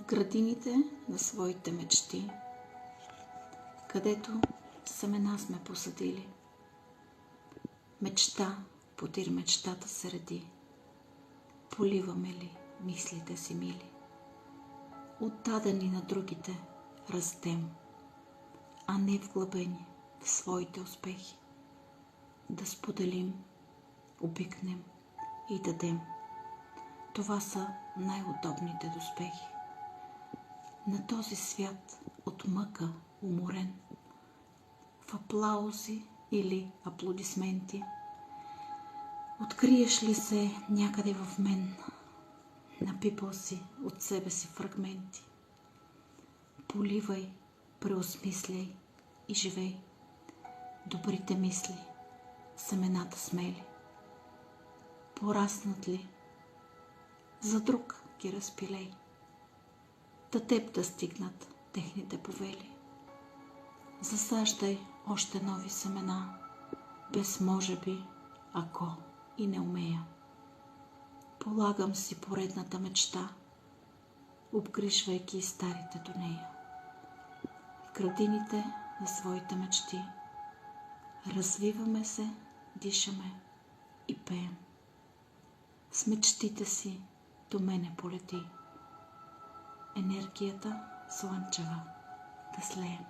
градините на своите мечти, където семена сме посадили. Мечта подир мечтата се ради. Поливаме ли мислите си мили? Отдадени на другите растем, а не вглъбени в своите успехи. Да споделим, обикнем и дадем. Това са най-удобните доспехи. На този свят от мъка уморен, в аплаузи или аплодисменти, откриеш ли се някъде в мен, напипал си от себе си фрагменти. Поливай, преосмисляй и живей. Добрите мисли, семената смели. Пораснат ли, за друг ги разпилей. Да теб да стигнат техните повели. Засаждай още нови семена, без може би, ако и не умея. Полагам си поредната мечта, обгрижвайки старите до нея. В градините на своите мечти развиваме се, дишаме и пеем. С мечтите си до мене полети. Енергията слънчева да слеем.